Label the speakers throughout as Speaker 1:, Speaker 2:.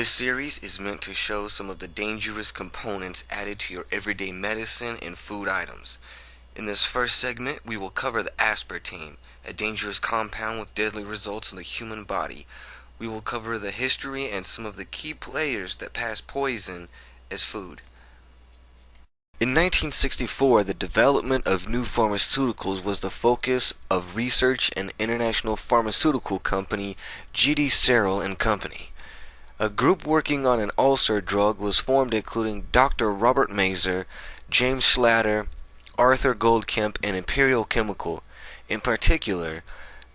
Speaker 1: This series is meant to show some of the dangerous components added to your everyday medicine and food items. In this first segment, we will cover the aspartame, a dangerous compound with deadly results in the human body. We will cover the history and some of the key players that pass poison as food. In 1964, the development of new pharmaceuticals was the focus of research and international pharmaceutical company G.D. Searle and Company. A group working on an ulcer drug was formed, including Dr. Robert Mazur, James Schlatter, Arthur Goldkemp, and Imperial Chemical. In particular,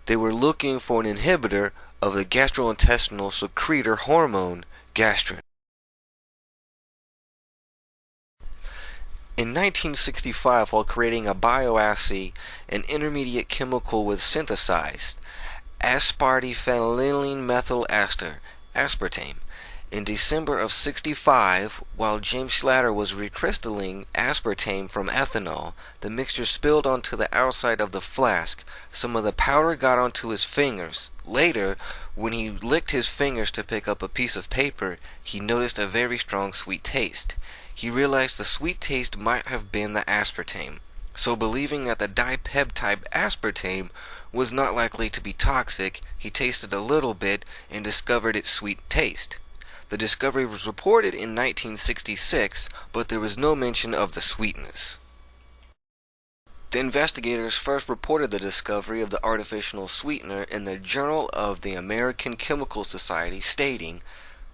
Speaker 1: they were looking for an inhibitor of the gastrointestinal secretor hormone, gastrin. In 1965, while creating a bioassay, an intermediate chemical was synthesized, aspartyphenylene methyl ester, aspartame. In December of '65, while James Schlatter was recrystalline aspartame from ethanol, the mixture spilled onto the outside of the flask. Some of the powder got onto his fingers. Later, when he licked his fingers to pick up a piece of paper, he noticed a very strong sweet taste. He realized the sweet taste might have been the aspartame. So, believing that the dipeptide aspartame was not likely to be toxic, he tasted a little bit and discovered its sweet taste. The discovery was reported in 1966, but there was no mention of the sweetness. The investigators first reported the discovery of the artificial sweetener in the Journal of the American Chemical Society, stating,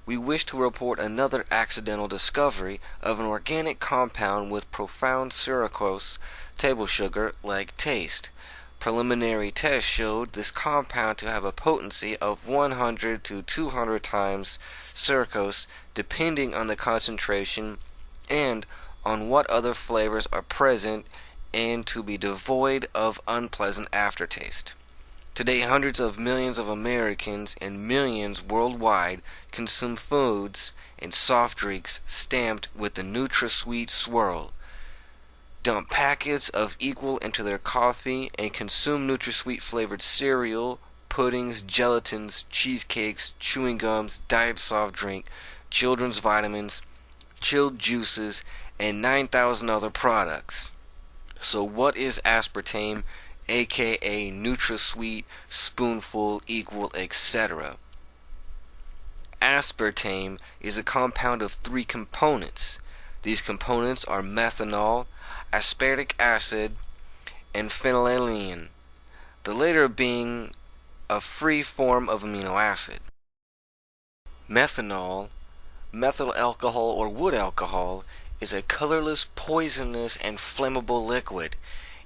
Speaker 1: "We wish to report another accidental discovery of an organic compound with profound sucrose table sugar-like taste. Preliminary tests showed this compound to have a potency of 100 to 200 times sucrose, depending on the concentration and on what other flavors are present, and to be devoid of unpleasant aftertaste." Today, hundreds of millions of Americans and millions worldwide consume foods and soft drinks stamped with the NutraSweet swirl, dump packets of equal into their coffee, and consume NutraSweet flavored cereal, puddings, gelatins, cheesecakes, chewing gums, diet soft drink, children's vitamins, chilled juices, and 9,000 other products. So what is aspartame, aka NutraSweet, spoonful, equal, etc.? Aspartame is a compound of three components. These components are methanol, aspartic acid, and phenylalanine, the latter being a free form of amino acid. Methanol, methyl alcohol or wood alcohol, is a colorless, poisonous, and flammable liquid.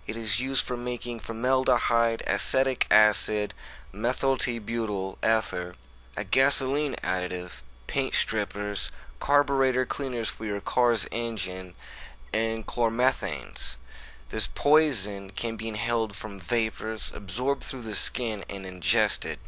Speaker 1: It is used for making formaldehyde, acetic acid, methylbutyl ether, a gasoline additive, paint strippers, carburetor cleaners for your car's engine, and chlormethanes. This poison can be inhaled from vapors, absorbed through the skin, and ingested.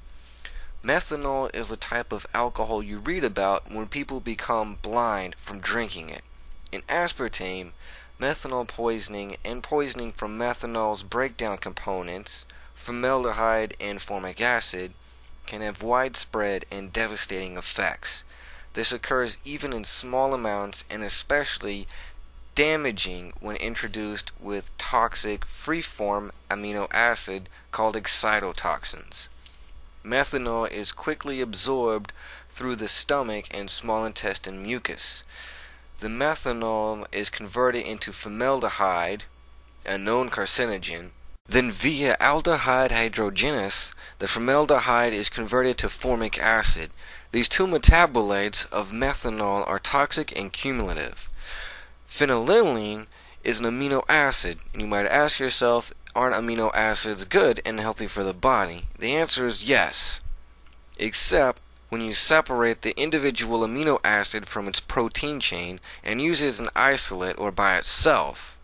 Speaker 1: Methanol is the type of alcohol you read about when people become blind from drinking it. In aspartame, methanol poisoning and poisoning from methanol's breakdown components, formaldehyde and formic acid, can have widespread and devastating effects. This occurs even in small amounts and especially damaging when introduced with toxic free-form amino acid called excitotoxins. Methanol is quickly absorbed through the stomach and small intestine mucus. The methanol is converted into formaldehyde, a known carcinogen. Then via aldehyde hydrogenase, the formaldehyde is converted to formic acid. These two metabolites of methanol are toxic and cumulative. Phenylalanine is an amino acid, and you might ask yourself, aren't amino acids good and healthy for the body? The answer is yes, except when you separate the individual amino acid from its protein chain and use it as an isolate or by itself.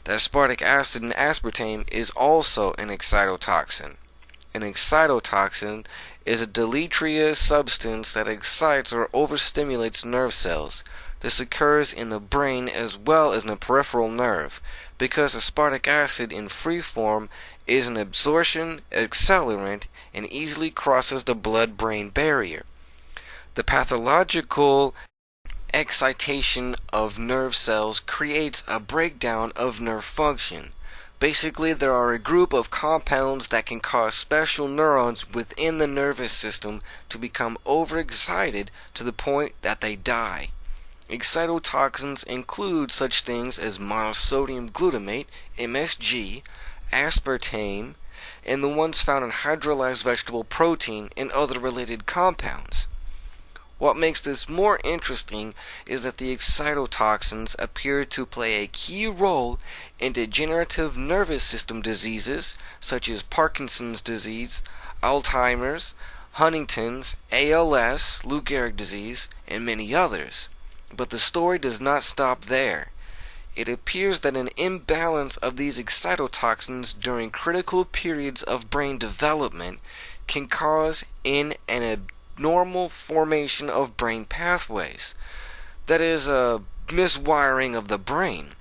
Speaker 1: The aspartic acid in aspartame is also an excitotoxin. An excitotoxin is a deleterious substance that excites or overstimulates nerve cells. This occurs in the brain as well as in the peripheral nerve. Because aspartic acid in free form is an absorption accelerant and easily crosses the blood-brain barrier. The pathological excitation of nerve cells creates a breakdown of nerve function. Basically, there are a group of compounds that can cause special neurons within the nervous system to become overexcited to the point that they die. Excitotoxins include such things as monosodium glutamate, MSG, aspartame, and the ones found in hydrolyzed vegetable protein and other related compounds. What makes this more interesting is that the excitotoxins appear to play a key role in degenerative nervous system diseases such as Parkinson's disease, Alzheimer's, Huntington's, ALS, Lou Gehrig disease, and many others. But the story does not stop there. It appears that an imbalance of these excitotoxins during critical periods of brain development can cause an abnormal formation of brain pathways. That is, a miswiring of the brain.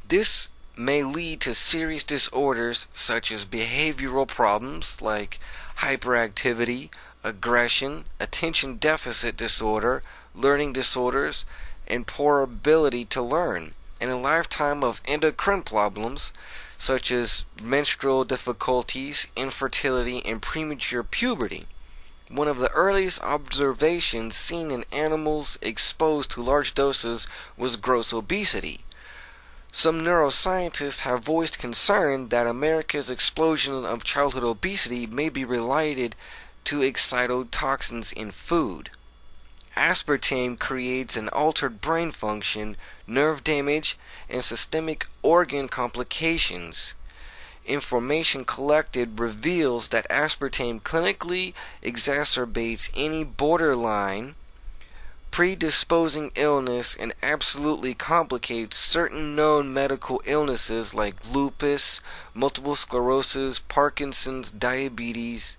Speaker 1: This may lead to serious disorders such as behavioral problems like hyperactivity, aggression, attention deficit disorder, learning disorders, and poor ability to learn, and a lifetime of endocrine problems such as menstrual difficulties, infertility, and premature puberty. One of the earliest observations seen in animals exposed to large doses was gross obesity. Some neuroscientists have voiced concern that America's explosion of childhood obesity may be related to excitotoxins in food. Aspartame creates an altered brain function, nerve damage, and systemic organ complications. Information collected reveals that aspartame clinically exacerbates any borderline predisposing illness and absolutely complicates certain known medical illnesses like lupus, multiple sclerosis, Parkinson's, diabetes,